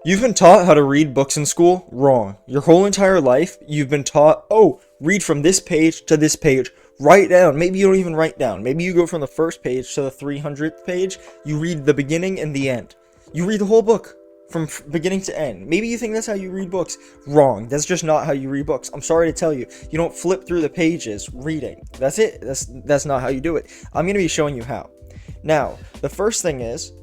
You've been taught how to read books in school? Wrong. Your whole entire life, you've been taught, oh, read from this page to this page. Write down. Maybe you don't even write down. Maybe you go from the first page to the 300th page. You read the beginning and the end. You read the whole book from beginning to end. Maybe you think that's how you read books. Wrong. That's just not how you read books. I'm sorry to tell you. You don't flip through the pages reading. That's it. That's not how you do it. I'm going to be showing you how. Now, the first thing is,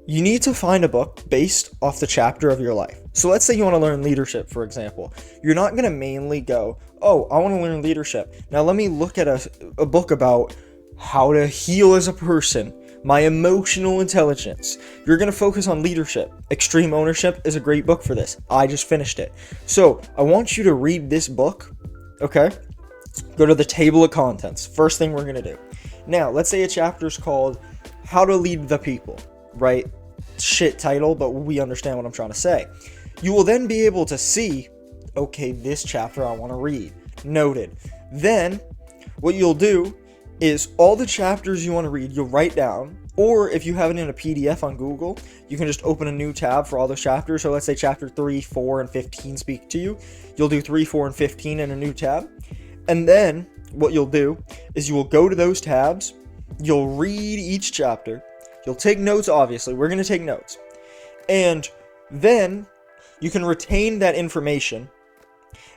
you need to find a book based off the chapter of your life. So let's say you want to learn leadership, for example. You're not going to mainly go, oh, I want to learn leadership. Now let me look at a book about how to heal as a person, my emotional intelligence. You're going to focus on leadership. Extreme Ownership is a great book for this. I just finished it. So I want you to read this book, okay? Go to the table of contents. First thing we're going to do. Now, let's say a chapter is called How to Lead the People. Right? Shit title, but we understand what I'm trying to say. You will then be able to see, okay, this chapter I want to read. Noted. Then, what you'll do is all the chapters you want to read, you'll write down, or if you have it in a PDF on Google, you can just open a new tab for all those chapters. So let's say chapter 3, 4, and 15 speak to you. You'll do 3, 4, and 15 in a new tab. And then, what you'll do is you will go to those tabs, you'll read each chapter, you'll take notes, obviously. We're going to take notes. And then you can retain that information.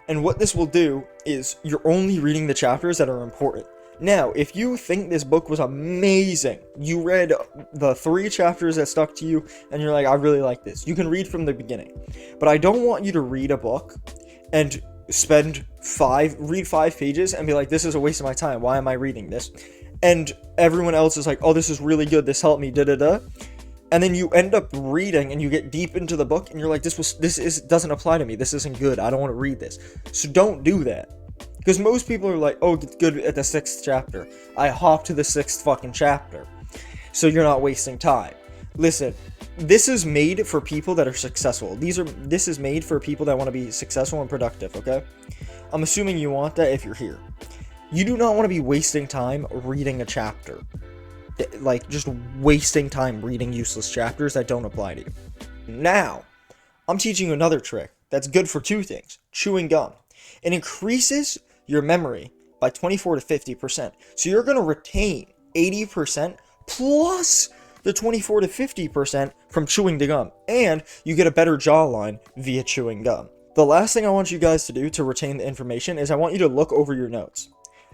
And what this will do is you're only reading the chapters that are important. Now, if you think this book was amazing, you read the 3 chapters that stuck to you, and you're like, I really like this, you can read from the beginning. But I don't want you to read a book and read 5 pages and be like, this is a waste of my time. Why am I reading this? And everyone else is like, oh, this is really good, this helped me, da-da-da. And then you end up reading and you get deep into the book and you're like, this doesn't apply to me, this isn't good, I don't want to read this. So don't do that. Because most people are like, oh, it's good at the 6th chapter. I hop to the 6th fucking chapter. So you're not wasting time. Listen, this is made for people that are successful. This is made for people that want to be successful and productive, okay? I'm assuming you want that if you're here. You do not want to be wasting time reading a chapter. Like, just wasting time reading useless chapters that don't apply to you. Now, I'm teaching you another trick that's good for 2 things. Chewing gum. It increases your memory by 24 to 50%. So you're going to retain 80% plus the 24 to 50% from chewing the gum. And you get a better jawline via chewing gum. The last thing I want you guys to do to retain the information is I want you to look over your notes.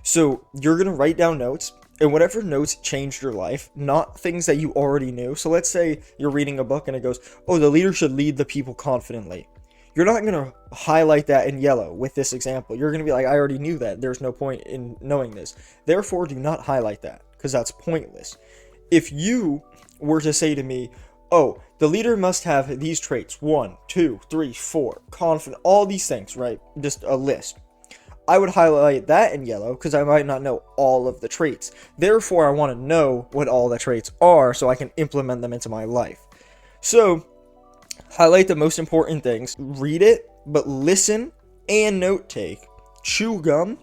So you're going to write down notes, and whatever notes changed your life, not things that you already knew. So let's say you're reading a book and it goes, oh, the leader should lead the people confidently. You're not going to highlight that in yellow with this example. You're going to be like, I already knew that. There's no point in knowing this. Therefore, do not highlight that because that's pointless. If you were to say to me, oh, the leader must have these traits, 1, 2, 3, 4, confident, all these things, right? Just a list. I would highlight that in yellow because I might not know all of the traits. Therefore, I want to know what all the traits are so I can implement them into my life. So, highlight the most important things. Read it, but listen and note take. Chew gum.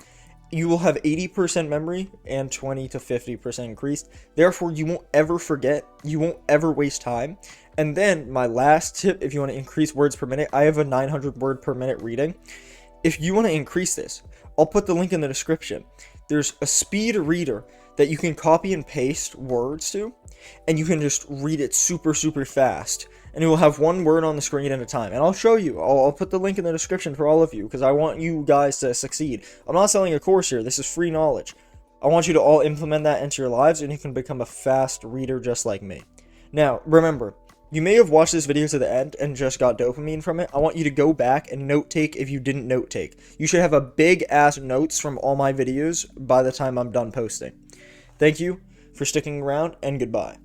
You will have 80% memory and 20 to 50% increased. Therefore, you won't ever forget. You won't ever waste time. And then, my last tip, if you want to increase words per minute, I have a 900 word per minute reading. If you want to increase this, I'll put the link in the description. There's a speed reader that you can copy and paste words to, and you can just read it super, super fast. And it will have 1 word on the screen at a time. And I'll show you. I'll put the link in the description for all of you, because I want you guys to succeed. I'm not selling a course here. This is free knowledge. I want you to all implement that into your lives, and you can become a fast reader just like me. Now, remember, you may have watched this video to the end and just got dopamine from it. I want you to go back and note take if you didn't note take. You should have a big ass notes from all my videos by the time I'm done posting. Thank you for sticking around, and goodbye.